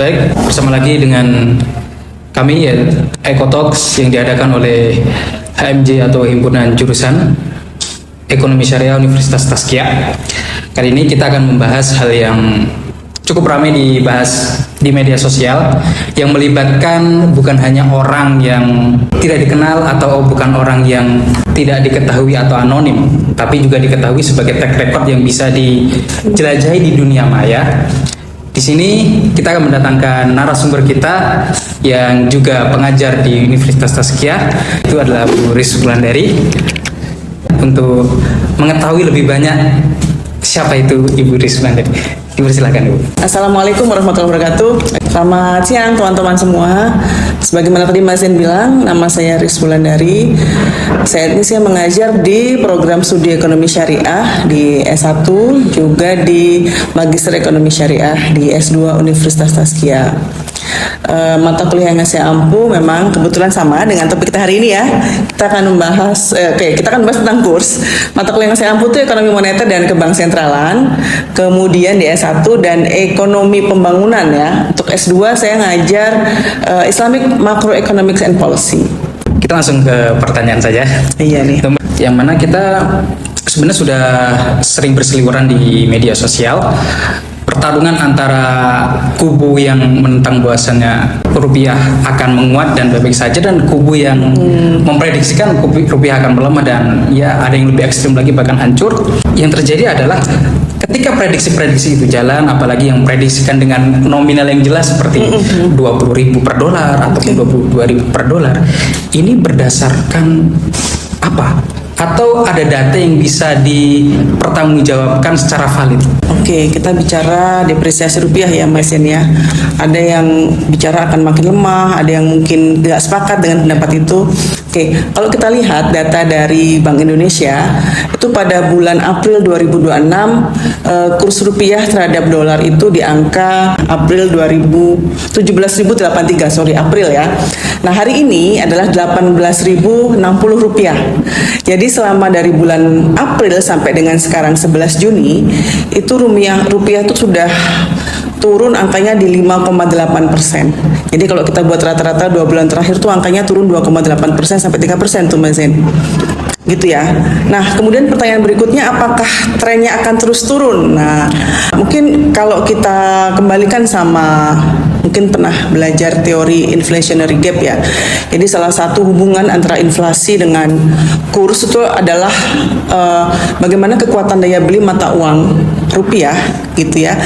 Baik, bersama lagi dengan kami ya Ecotalks yang diadakan oleh HMJ atau Himpunan Jurusan Ekonomi Syariah Universitas Tazkiyah. Kali ini kita akan membahas hal yang cukup ramai dibahas di media sosial yang melibatkan bukan hanya orang yang tidak dikenal atau bukan orang yang tidak diketahui atau anonim, tapi juga diketahui sebagai track record yang bisa dijelajahi di dunia maya. Di sini kita akan mendatangkan narasumber kita yang juga pengajar di Universitas Tazkiyah, itu adalah Bu Ris Wulandari, untuk mengetahui lebih banyak siapa itu Ibu Ris Wulandari. Ibu silakan Ibu. Assalamualaikum warahmatullahi wabarakatuh. Selamat siang teman-teman semua. Sebagaimana tadi Mas Zain bilang, nama saya Ris Wulandari. Saya mengajar di program studi ekonomi syariah di S1, juga di Magister Ekonomi Syariah di S2 Universitas Tazkiyah. Mata kuliah yang saya ampu memang kebetulan sama dengan topik kita hari ini ya. Kita akan membahas, kita akan membahas tentang kurs. Mata kuliah yang saya ampu itu ekonomi moneter dan kebang sentralan. Kemudian di S1 dan ekonomi pembangunan ya. Untuk S2 saya ngajar Islamic Macroeconomics and Policy. Kita langsung ke pertanyaan saja. Iya nih. Yang mana kita sebenarnya sudah sering berseliweran di media sosial. Pertarungan antara kubu yang menentang bahwasannya rupiah akan menguat dan baik-baik saja, dan kubu yang memprediksikan rupiah akan melemah dan ya ada yang lebih ekstrim lagi bahkan hancur. Yang terjadi adalah ketika prediksi-prediksi itu jalan, apalagi yang prediksikan dengan nominal yang jelas seperti 20.000 per dolar atau 22.000 per dolar, ini berdasarkan apa? Atau ada data yang bisa dipertanggungjawabkan secara valid? Oke, kita bicara depresiasi rupiah ya Mas Yen ya. Ada yang bicara akan makin lemah, ada yang mungkin tidak sepakat dengan pendapat itu. Oke, kalau kita lihat data dari Bank Indonesia, itu pada bulan April 2026 kurs rupiah terhadap dolar itu di angka April 17.083, April ya. Nah, hari ini adalah 18.060 rupiah. Jadi selama dari bulan April sampai dengan sekarang 11 Juni itu rupiah itu sudah turun angkanya di 5,8%. Jadi kalau kita buat rata-rata 2 bulan terakhir tuh angkanya turun 2,8% sampai 3% tuh Mas Zain. Gitu ya. Nah, kemudian pertanyaan berikutnya, apakah trennya akan terus turun? Nah, mungkin kalau kita kembalikan sama, mungkin pernah belajar teori inflationary gap ya. Jadi salah satu hubungan antara inflasi dengan kurs itu adalah bagaimana kekuatan daya beli mata uang rupiah gitu ya,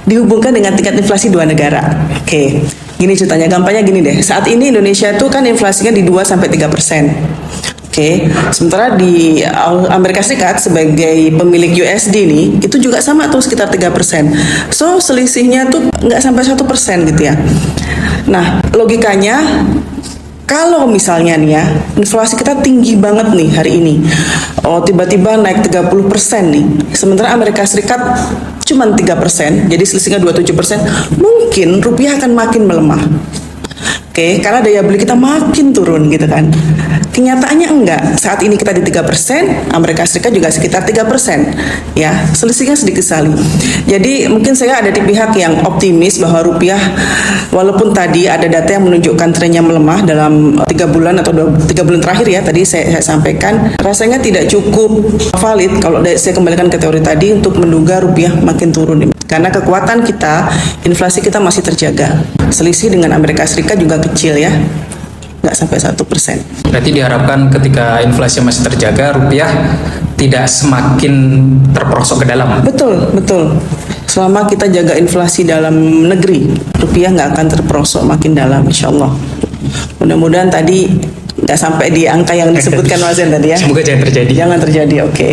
dihubungkan dengan tingkat inflasi dua negara. Oke. Gini ceritanya, gampangnya gini deh. Saat ini Indonesia itu kan inflasinya di 2-3%. Oke, sementara di Amerika Serikat sebagai pemilik USD nih, itu juga sama tuh sekitar 3%. So, selisihnya tuh nggak sampai 1% gitu ya. Nah, logikanya, kalau misalnya nih ya, inflasi kita tinggi banget nih hari ini, tiba-tiba naik 30% nih, sementara Amerika Serikat cuma 3%, jadi selisihnya 27%, mungkin rupiah akan makin melemah. Oke, karena daya beli kita makin turun gitu kan. Kenyataannya enggak. Saat ini kita di 3%, Amerika Serikat juga sekitar 3%. Ya, selisihnya sedikit sekali. Jadi mungkin saya ada di pihak yang optimis bahwa rupiah, walaupun tadi ada data yang menunjukkan trennya melemah dalam 3 bulan atau 3 bulan terakhir ya, tadi saya sampaikan, rasanya tidak cukup valid kalau saya kembalikan ke teori tadi untuk menduga rupiah makin turun. Karena kekuatan kita, inflasi kita masih terjaga. Selisih dengan Amerika Serikat juga kecil ya, nggak sampai 1%. Berarti diharapkan ketika inflasi masih terjaga, rupiah tidak semakin terperosok ke dalam. Betul, betul. Selama kita jaga inflasi dalam negeri, rupiah nggak akan terperosok makin dalam, insya Allah. Mudah-mudahan tadi nggak sampai di angka yang disebutkan Mas Zain tadi ya. Semoga jangan terjadi. Jangan terjadi, oke.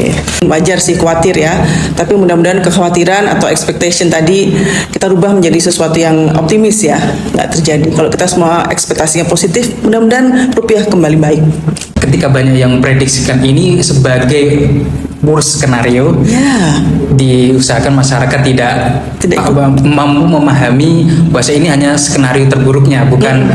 Wajar sih khawatir ya, tapi mudah-mudahan kekhawatiran atau expectation tadi kita rubah menjadi sesuatu yang optimis ya, nggak terjadi. Kalau kita semua ekspektasinya positif, mudah-mudahan rupiah kembali baik. Ketika banyak yang prediksikan ini sebagai worst skenario, diusahakan masyarakat tidak mampu memahami bahwa ini hanya skenario terburuknya, bukan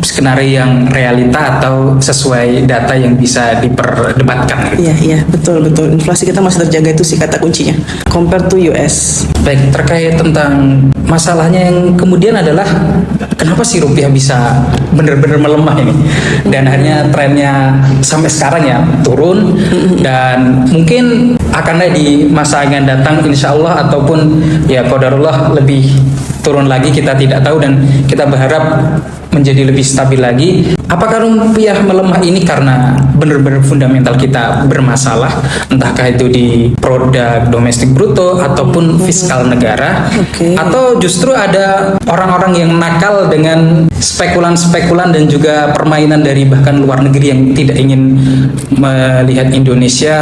skenario yang realita atau sesuai data yang bisa diperdebatkan. Iya, betul. Inflasi kita masih terjaga, itu sih kata kuncinya. Compare to US. Baik, terkait tentang masalahnya yang kemudian adalah kenapa sih rupiah bisa benar-benar melemah ini, dan akhirnya trennya sampai sekarang ya turun, dan mungkin akan naik di masa yang datang insya Allah, ataupun ya qadarullah lebih turun lagi, kita tidak tahu, dan kita berharap menjadi lebih stabil lagi. Apakah rupiah melemah ini karena benar-benar fundamental kita bermasalah, entahkah itu di produk domestik bruto ataupun fiskal negara, atau justru ada orang-orang yang nakal dengan spekulan-spekulan dan juga permainan dari bahkan luar negeri yang tidak ingin melihat Indonesia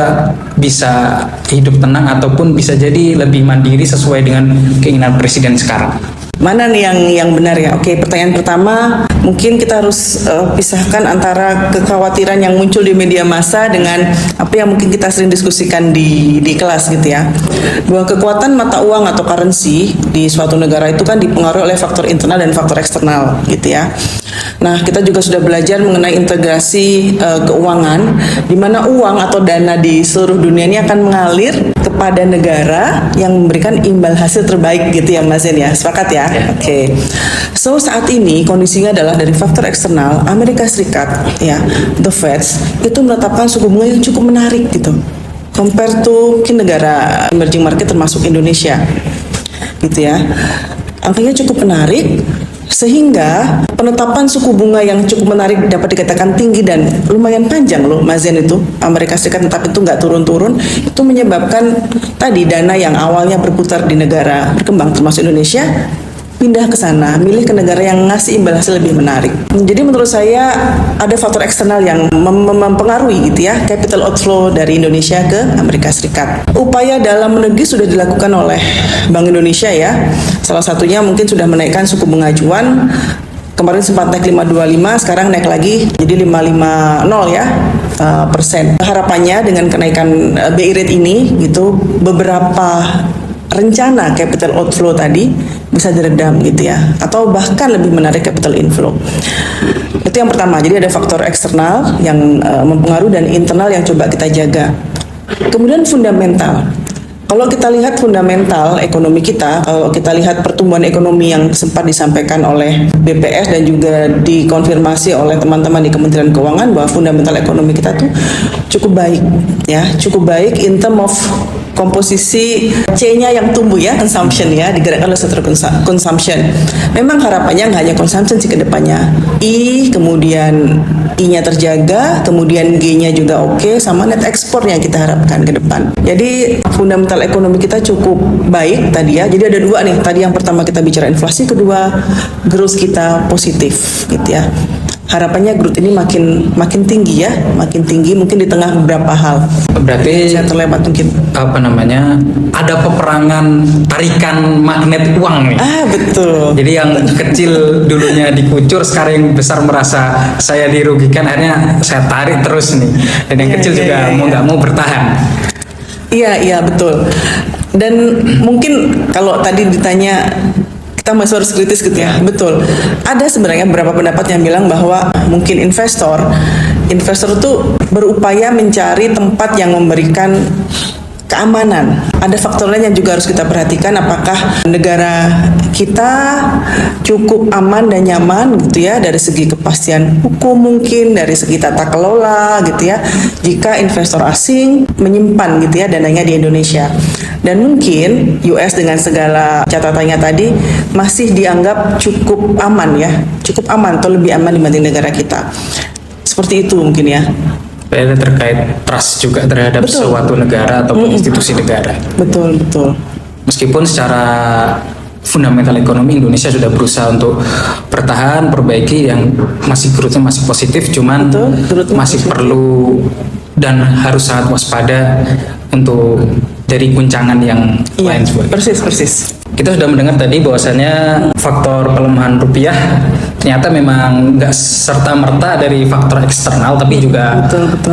bisa hidup tenang ataupun bisa jadi lebih mandiri sesuai dengan keinginan presiden sekarang? Mana nih yang benar ya? Oke, pertanyaan pertama, mungkin kita harus pisahkan antara kekhawatiran yang muncul di media massa dengan apa yang mungkin kita sering diskusikan di kelas gitu ya. Bahwa kekuatan mata uang atau currency di suatu negara itu kan dipengaruhi oleh faktor internal dan faktor eksternal gitu ya. Nah, kita juga sudah belajar mengenai integrasi keuangan, di mana uang atau dana di seluruh dunia ini akan mengalir kepada negara yang memberikan imbal hasil terbaik gitu ya Mas Zen ya. Sepakat ya? Oke. So saat ini kondisinya adalah dari faktor eksternal, Amerika Serikat ya, the Fed itu menetapkan suku bunga yang cukup menarik gitu. Compare to mungkin negara emerging market termasuk Indonesia. Gitu ya. Angkanya cukup menarik, sehingga penetapan suku bunga yang cukup menarik dapat dikatakan tinggi dan lumayan panjang loh Mas Zen itu, Amerika Serikat, tetapi itu nggak turun-turun, itu menyebabkan tadi dana yang awalnya berputar di negara berkembang termasuk Indonesia pindah ke sana, milih ke negara yang ngasih imbal hasil lebih menarik. Jadi menurut saya ada faktor eksternal yang mempengaruhi gitu ya, capital outflow dari Indonesia ke Amerika Serikat. Upaya dalam negeri sudah dilakukan oleh Bank Indonesia ya. Salah satunya mungkin sudah menaikkan suku bunga acuan. Kemarin sempat naik 5,25, sekarang naik lagi jadi 5,50 ya persen. Harapannya dengan kenaikan BI rate ini gitu, beberapa rencana capital outflow tadi bisa diredam gitu ya, atau bahkan lebih menarik capital inflow. Itu yang pertama. Jadi ada faktor eksternal yang mempengaruhi dan internal yang coba kita jaga. Kemudian fundamental. Kalau kita lihat fundamental ekonomi kita, kalau kita lihat pertumbuhan ekonomi yang sempat disampaikan oleh BPS dan juga dikonfirmasi oleh teman-teman di Kementerian Keuangan bahwa fundamental ekonomi kita tuh cukup baik ya, cukup baik in term of komposisi C-nya yang tumbuh ya, consumption ya, digerakkan oleh sektor consumption. Memang harapannya nggak hanya consumption sih ke depannya. Kemudian I-nya terjaga, kemudian G-nya juga oke, sama net ekspor yang kita harapkan ke depan. Jadi fundamental ekonomi kita cukup baik tadi ya. Jadi ada dua nih. Tadi yang pertama kita bicara inflasi, kedua growth kita positif gitu ya. Harapannya growth ini makin tinggi ya, makin tinggi mungkin di tengah beberapa hal. Berarti saya terlewat mungkin. Apa namanya? Ada peperangan tarikan magnet uang nih. Betul. Jadi yang kecil dulunya dikucur, sekarang yang besar merasa saya dirugikan, akhirnya saya tarik terus nih. Dan yang kecil juga mau nggak mau bertahan. Iya betul. Dan mungkin kalau tadi ditanya kita masih harus kritis gitu ya. Betul. Ada sebenarnya beberapa pendapat yang bilang bahwa mungkin investor tuh berupaya mencari tempat yang memberikan keamanan. Ada faktor lain yang juga harus kita perhatikan, apakah negara kita cukup aman dan nyaman gitu ya, dari segi kepastian hukum, mungkin dari segi tata kelola gitu ya, jika investor asing menyimpan gitu ya dananya di Indonesia. Dan mungkin US dengan segala catatannya tadi masih dianggap cukup aman ya, cukup aman atau lebih aman dibanding negara kita. Seperti itu mungkin ya. Terkait trust juga terhadap suatu negara ataupun institusi negara. Betul. Meskipun secara fundamental ekonomi Indonesia sudah berusaha untuk bertahan, perbaiki, yang masih growth-nya masih positif, cuman masih perlu dan harus sangat waspada untuk dari guncangan yang lain sebagainya. Persis. Kita sudah mendengar tadi bahwasannya faktor pelemahan rupiah ternyata memang nggak serta-merta dari faktor eksternal, tapi juga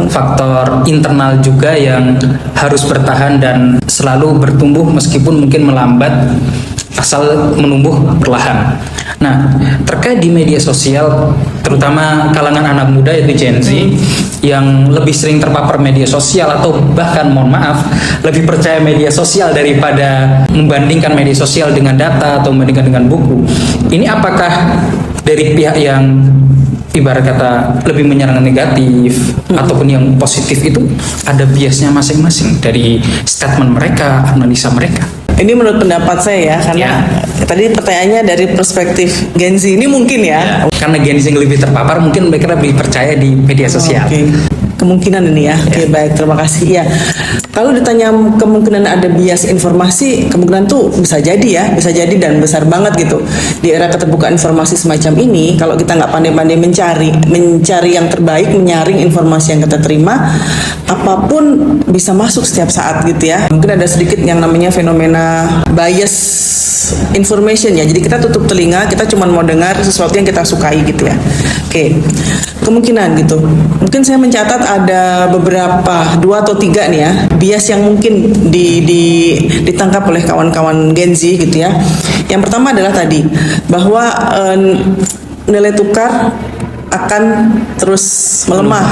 faktor internal juga yang harus bertahan dan selalu bertumbuh meskipun mungkin melambat. asal menumbuh perlahan. Nah, terkait di media sosial, terutama kalangan anak muda yaitu Gen Z, yang lebih sering terpapar media sosial atau bahkan mohon maaf lebih percaya media sosial daripada membandingkan media sosial dengan data atau membandingkan dengan buku. Ini apakah dari pihak yang ibarat kata lebih menyerang negatif ataupun yang positif itu ada biasnya masing-masing dari statement mereka, analisa mereka? Ini menurut pendapat saya ya, karena tadi pertanyaannya dari perspektif Gen Z ini mungkin ya. Karena Gen Z yang lebih terpapar, mungkin mereka lebih percaya di media sosial. Oke. Kemungkinan ini ya. Oke, baik, terima kasih. Ya, kalau ditanya kemungkinan ada bias informasi, kemungkinan tuh bisa jadi ya, bisa jadi dan besar banget gitu. Di era keterbukaan informasi semacam ini, kalau kita nggak pandai-pandai mencari yang terbaik, menyaring informasi yang kita terima, apapun bisa masuk setiap saat gitu ya. Mungkin ada sedikit yang namanya fenomena bias information ya. Jadi kita tutup telinga, kita cuma mau dengar sesuatu yang kita sukai gitu ya. Oke, kemungkinan gitu. Mungkin saya mencatat ada beberapa 2 atau 3 nih ya bias yang mungkin ditangkap oleh kawan-kawan Gen Z gitu ya. Yang pertama adalah tadi bahwa nilai tukar akan terus melemah,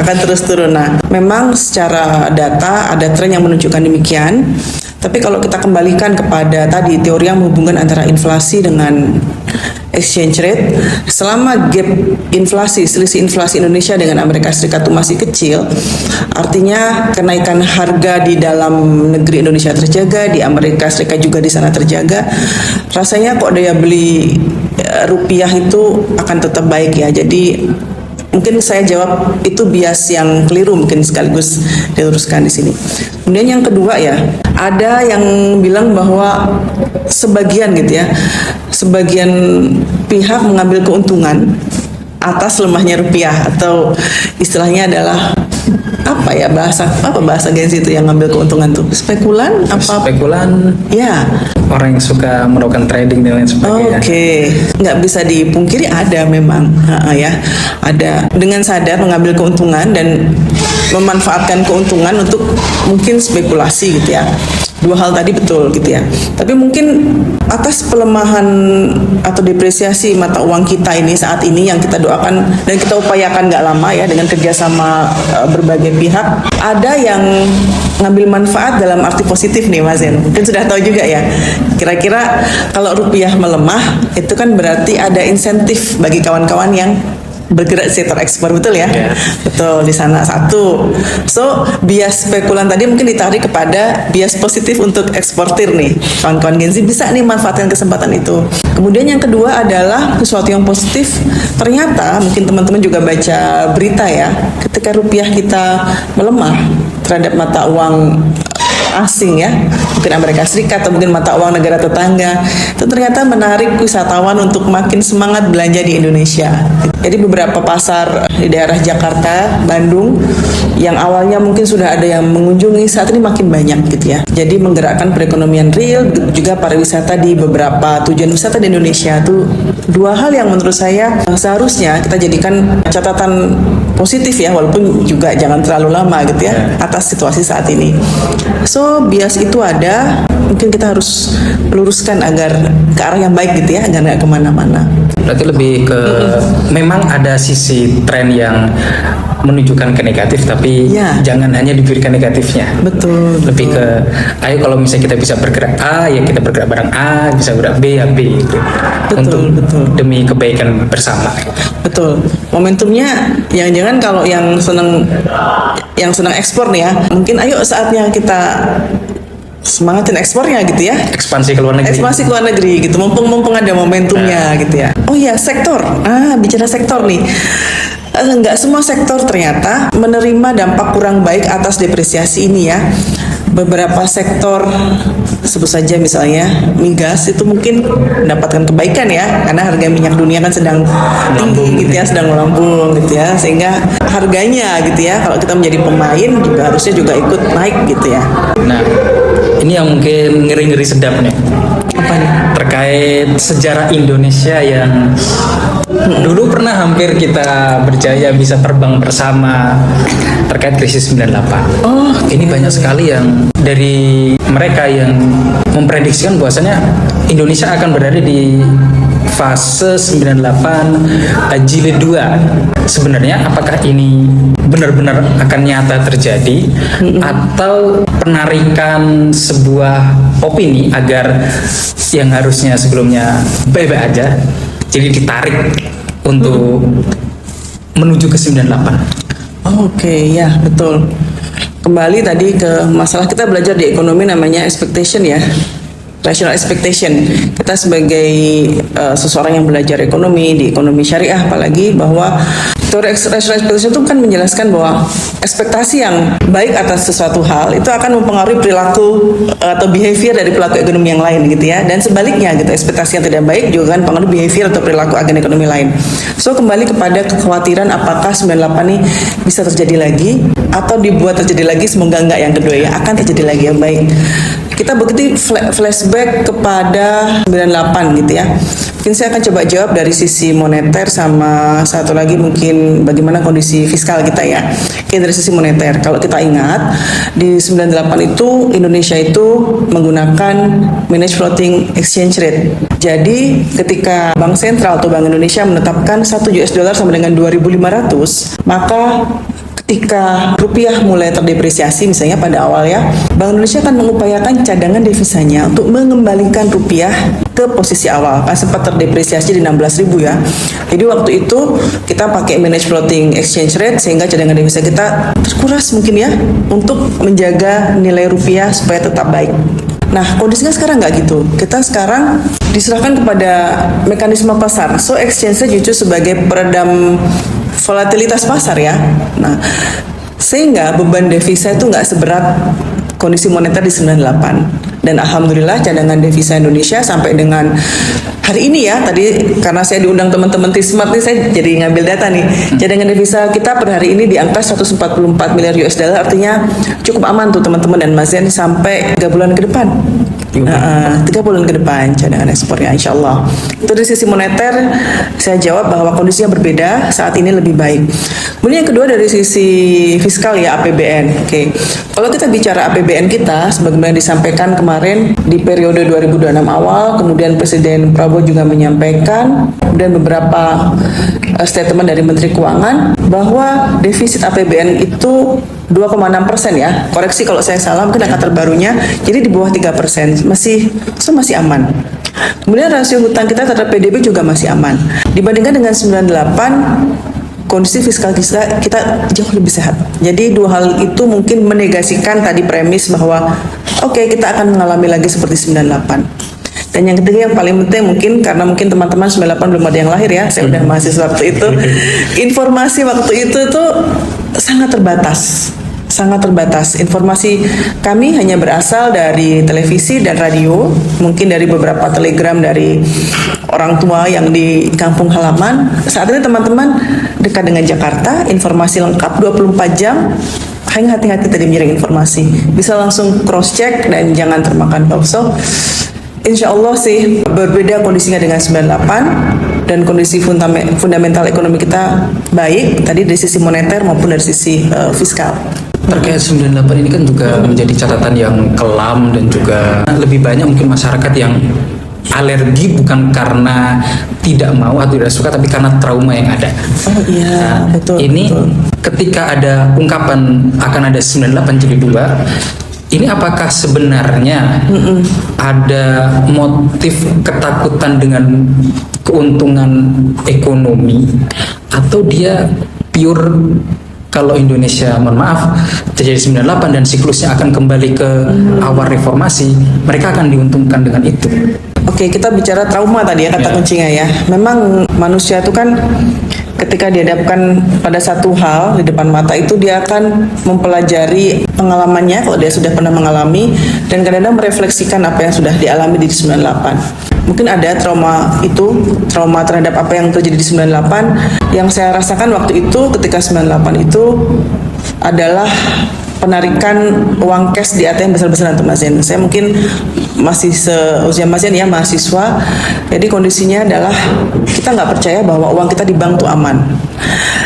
akan terus turun. Nah, memang secara data ada tren yang menunjukkan demikian. Tapi kalau kita kembalikan kepada tadi teori yang menghubungkan antara inflasi dengan exchange rate, selama gap inflasi, selisih inflasi Indonesia dengan Amerika Serikat itu masih kecil, artinya kenaikan harga di dalam negeri Indonesia terjaga, di Amerika Serikat juga di sana terjaga, rasanya kok daya beli rupiah itu akan tetap baik ya. Jadi mungkin saya jawab itu bias yang keliru, mungkin sekaligus diluruskan di sini. Kemudian yang kedua ya, ada yang bilang bahwa sebagian gitu ya, sebagian pihak mengambil keuntungan atas lemahnya rupiah, atau istilahnya adalah apa ya, bahasa Gen Z itu yang ngambil keuntungan tuh, spekulan apa? Spekulan. Ya. Orang yang suka melakukan trading dan lain sebagainya. Oke, nggak bisa dipungkiri ada memang, ya, ada dengan sadar mengambil keuntungan dan memanfaatkan keuntungan untuk mungkin spekulasi gitu ya. Dua hal tadi betul gitu ya. Tapi mungkin atas pelemahan atau depresiasi mata uang kita ini saat ini yang kita doakan dan kita upayakan nggak lama ya dengan kerjasama berbagai pihak, ada yang ngambil manfaat dalam arti positif nih Mas Zen. Mungkin sudah tahu juga ya. Kira-kira kalau rupiah melemah itu kan berarti ada insentif bagi kawan-kawan yang bergerak sektor ekspor, betul ya? Betul, di sana satu. So, bias spekulan tadi mungkin ditarik kepada bias positif untuk eksportir nih. Kawan-kawan Gen Z bisa nih manfaatkan kesempatan itu. Kemudian yang kedua adalah sesuatu yang positif. Ternyata mungkin teman-teman juga baca berita ya, ketika rupiah kita melemah terhadap mata uang asing ya, mungkin Amerika Serikat atau mungkin mata uang negara tetangga, itu ternyata menarik wisatawan untuk makin semangat belanja di Indonesia. Jadi beberapa pasar di daerah Jakarta, Bandung yang awalnya mungkin sudah ada yang mengunjungi, saat ini makin banyak gitu ya. Jadi menggerakkan perekonomian real, juga pariwisata di beberapa tujuan wisata di Indonesia. Itu dua hal yang menurut saya seharusnya kita jadikan catatan positif ya, walaupun juga jangan terlalu lama gitu ya atas situasi saat ini. So bias itu ada, mungkin kita harus luruskan agar ke arah yang baik gitu ya, agar nggak kemana-mana. Berarti lebih ke memang ada sisi tren yang menunjukkan ke negatif, tapi jangan hanya diberikan negatifnya. Betul. Lebih ke ayo kalau misalnya kita bisa bergerak A, ya kita bergerak bareng A, bisa bergerak B ya B gitu. Betul. Demi kebaikan bersama. Betul. Momentumnya jangan-jangan kalau yang senang ekspor nih ya, mungkin ayo saatnya kita semangatin ekspornya gitu ya. Ekspansi ke luar negeri gitu. Mumpung ada momentumnya gitu ya. Oh iya, sektor. Bicara sektor nih. Enggak semua sektor ternyata menerima dampak kurang baik atas depresiasi ini ya. Beberapa sektor, sebut saja misalnya migas, itu mungkin mendapatkan kebaikan ya, karena harga minyak dunia kan sedang tinggi gitu ya, sedang melambung gitu ya, sehingga harganya gitu ya, kalau kita menjadi pemain juga harusnya juga ikut naik gitu ya. Nah, ini yang mungkin ngeri-ngeri sedap nih. Apa nih? Terkait sejarah Indonesia yang Dulu pernah hampir kita berjaya bisa terbang bersama terkait krisis 98. Ini banyak sekali yang dari mereka yang memprediksikan bahwasanya Indonesia akan berada di fase 98 jilid 2. Sebenarnya apakah ini benar-benar akan nyata terjadi atau penarikan sebuah opini agar yang harusnya sebelumnya baik-baik aja jadi ditarik untuk menuju ke 98. Oke, ya betul. Kembali tadi ke masalah, kita belajar di ekonomi namanya expectation ya. Rational expectation. Kita sebagai seseorang yang belajar ekonomi di ekonomi syariah apalagi, bahwa teori rational expectation itu kan menjelaskan bahwa ekspektasi yang baik atas sesuatu hal itu akan mempengaruhi perilaku atau behavior dari pelaku ekonomi yang lain gitu ya, dan sebaliknya gitu, ekspektasi yang tidak baik juga kan mempengaruhi behavior atau perilaku agen ekonomi lain. So kembali kepada kekhawatiran apakah 98 ini bisa terjadi lagi atau dibuat terjadi lagi, semoga enggak yang kedua ya, akan terjadi lagi yang baik. Kita begitu flashback kepada 98 gitu ya. Mungkin saya akan coba jawab dari sisi moneter sama satu lagi mungkin bagaimana kondisi fiskal kita ya. Oke, dari sisi moneter, kalau kita ingat di 98 itu Indonesia itu menggunakan managed floating exchange rate. Jadi ketika Bank Sentral atau Bank Indonesia menetapkan 1 US dollar sama dengan 2.500, maka ketika rupiah mulai terdepresiasi misalnya pada awal ya, Bank Indonesia akan mengupayakan cadangan devisanya untuk mengembalikan rupiah ke posisi awal. Kan sempat terdepresiasi di 16.000 ya. Jadi waktu itu kita pakai managed floating exchange rate sehingga cadangan devisa kita terkuras mungkin ya untuk menjaga nilai rupiah supaya tetap baik. Nah, kondisinya sekarang nggak gitu. Kita sekarang diserahkan kepada mekanisme pasar. So, exchange rate justru sebagai peredam volatilitas pasar ya. Nah, sehingga beban devisa itu nggak seberat kondisi moneter di 98. Dan alhamdulillah cadangan devisa Indonesia sampai dengan hari ini ya, tadi karena saya diundang teman-teman T-Smart nih, saya jadi ngambil data nih. Cadangan devisa kita per hari ini di angka 144 miliar US dollar, artinya cukup aman tuh teman-teman dan Mas Zen sampai 3 bulan ke depan. 3 bulan ke depan cadangan ekspornya insya Allah. Itu dari sisi moneter saya jawab bahwa kondisinya berbeda, saat ini lebih baik. Kemudian yang kedua dari sisi fiskal ya, APBN. Oke. Kalau kita bicara APBN kita sebagaimana disampaikan kemarin di periode 2026 awal, kemudian Presiden Prabowo juga menyampaikan dan beberapa statement dari Menteri Keuangan bahwa defisit APBN itu 2,6% ya. Koreksi kalau saya salah, mungkin angka terbarunya. Jadi di bawah 3%, masih aman. Kemudian rasio hutang kita terhadap PDB juga masih aman. Dibandingkan dengan 98, kondisi fiskal kita jauh lebih sehat. Jadi dua hal itu mungkin menegasikan tadi premis bahwa oke, kita akan mengalami lagi seperti 98. Dan yang ketiga yang paling penting mungkin karena mungkin teman-teman 98 belum ada yang lahir ya, saya udah mahasiswa waktu itu. Informasi waktu itu tuh sangat terbatas. Informasi kami hanya berasal dari televisi dan radio, mungkin dari beberapa telegram dari orang tua yang di kampung halaman. Saat ini teman-teman dekat dengan Jakarta, informasi lengkap 24 jam. Hanya hati-hati tadi menyaring informasi. Bisa langsung cross check dan jangan termakan hoax. So, insya Allah sih berbeda kondisinya dengan 98 dan kondisi fundamental ekonomi kita baik tadi dari sisi moneter maupun dari sisi fiskal. Terkait 98 ini kan juga menjadi catatan yang kelam dan juga lebih banyak mungkin masyarakat yang alergi bukan karena tidak mau atau tidak suka tapi karena trauma yang ada. Oh iya, betul. Ini betul. Ketika ada ungkapan akan ada 98 jilid 2, ini apakah sebenarnya ada motif ketakutan dengan keuntungan ekonomi atau dia pure kalau Indonesia, mohon maaf, terjadi 98 dan siklusnya akan kembali ke awal reformasi, mereka akan diuntungkan dengan itu. Oke, kita bicara trauma tadi ya, kata kuncinya ya. Memang manusia itu kan ketika dihadapkan pada satu hal di depan mata itu dia akan mempelajari pengalamannya kalau dia sudah pernah mengalami dan kadang-kadang merefleksikan apa yang sudah dialami di 98. Mungkin ada trauma terhadap apa yang terjadi di 98 yang saya rasakan waktu itu ketika 98 itu adalah penarikan uang cash di ATM besar-besaran tuh Mas Zen. Saya mungkin masih seusia Mas Zen ya, mahasiswa. Jadi kondisinya adalah kita nggak percaya bahwa uang kita di bank tuh aman.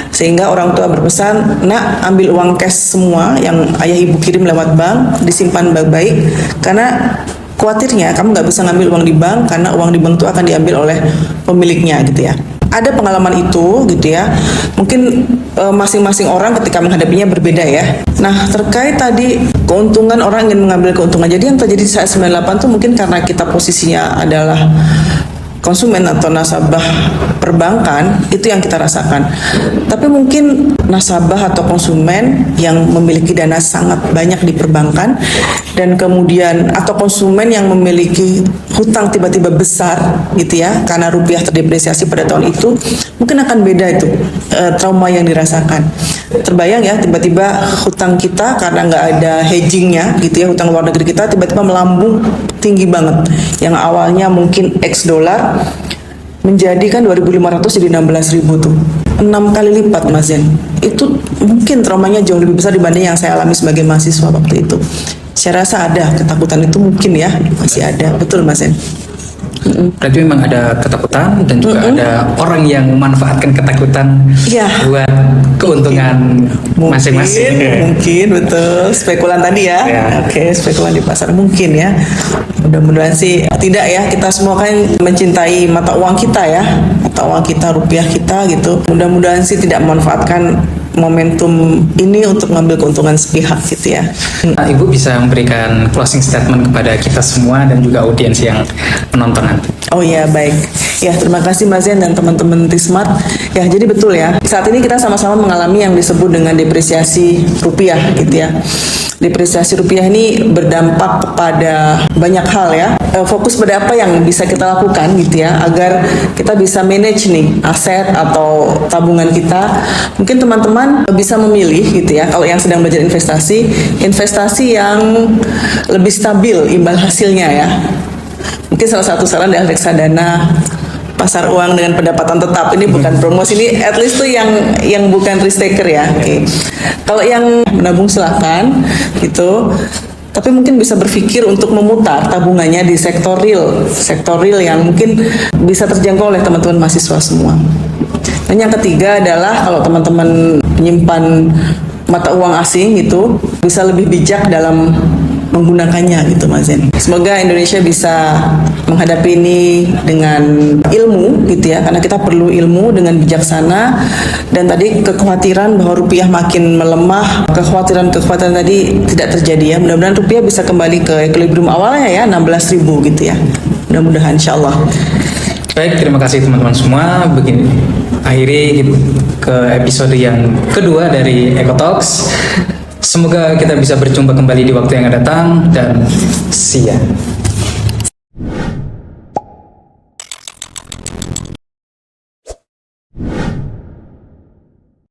Sehingga orang tua berpesan, nak ambil uang cash semua yang ayah ibu kirim lewat bank, disimpan baik-baik, karena khawatirnya kamu nggak bisa ngambil uang di bank karena uang di bank itu akan diambil oleh pemiliknya gitu ya. Ada pengalaman itu gitu ya. Mungkin masing-masing orang ketika menghadapinya berbeda ya. Nah, terkait tadi keuntungan, orang ingin mengambil keuntungan. Jadi yang terjadi saat 98 itu mungkin karena kita posisinya adalah konsumen atau nasabah perbankan, itu yang kita rasakan. Tapi mungkin nasabah atau konsumen yang memiliki dana sangat banyak di perbankan, dan kemudian atau konsumen yang memiliki hutang tiba-tiba besar gitu ya, karena rupiah terdepresiasi pada tahun itu, mungkin akan beda itu trauma yang dirasakan. Terbayang ya, tiba-tiba hutang kita karena nggak ada hedgingnya gitu ya, hutang luar negeri kita tiba-tiba melambung tinggi banget, yang awalnya mungkin X dolar menjadi kan 2.500 jadi 16.000 tuh, 6 kali lipat Mas Zen. Itu mungkin traumanya jauh lebih besar dibanding yang saya alami sebagai mahasiswa waktu itu. Saya rasa ada ketakutan itu, mungkin ya, masih ada, betul Mas Zen. Berarti memang ada ketakutan dan juga ada orang yang memanfaatkan ketakutan buat keuntungan masing-masing. Mungkin betul, spekulan tadi ya. Oke, spekulan di pasar mungkin ya. Mudah-mudahan sih tidak ya, kita semua kan mencintai mata uang kita ya, mata uang kita, rupiah kita gitu. Mudah-mudahan sih tidak memanfaatkan momentum ini untuk mengambil keuntungan sepihak gitu ya. Ibu bisa memberikan closing statement kepada kita semua dan juga audiens yang menonton nanti. Oh ya, baik. Ya, terima kasih Mas Zen dan teman-teman T-Smart. Ya, jadi betul ya. Saat ini kita sama-sama mengalami yang disebut dengan depresiasi rupiah gitu ya. Depresiasi rupiah ini berdampak kepada banyak hal ya. Fokus pada apa yang bisa kita lakukan gitu ya, agar kita bisa manage nih aset atau tabungan kita. Mungkin teman-teman bisa memilih gitu ya, kalau yang sedang belajar investasi, investasi yang lebih stabil imbal hasilnya ya. Mungkin salah satu saran adalah reksadana pasar uang dengan pendapatan tetap. Ini bukan promosi, ini at least tuh yang bukan risk taker ya. Oke. Kalau yang menabung silahkan gitu. Tapi mungkin bisa berpikir untuk memutar tabungannya di sektor real yang mungkin bisa terjangkau oleh teman-teman mahasiswa semua. Dan yang ketiga adalah kalau teman-teman menyimpan mata uang asing gitu, bisa lebih bijak dalam menggunakannya gitu Mas Zen. Semoga Indonesia bisa menghadapi ini dengan ilmu gitu ya, karena kita perlu ilmu dengan bijaksana. Dan tadi kekhawatiran bahwa rupiah makin melemah, kekhawatiran tadi tidak terjadi ya. Mudah-mudahan rupiah bisa kembali ke equilibrium awalnya ya, 16.000 gitu ya. Mudah-mudahan insyaallah. Baik, terima kasih teman-teman semua. Begini, akhiri ke episode yang kedua dari Ecotalks. Semoga kita bisa berjumpa kembali di waktu yang akan datang, dan see ya.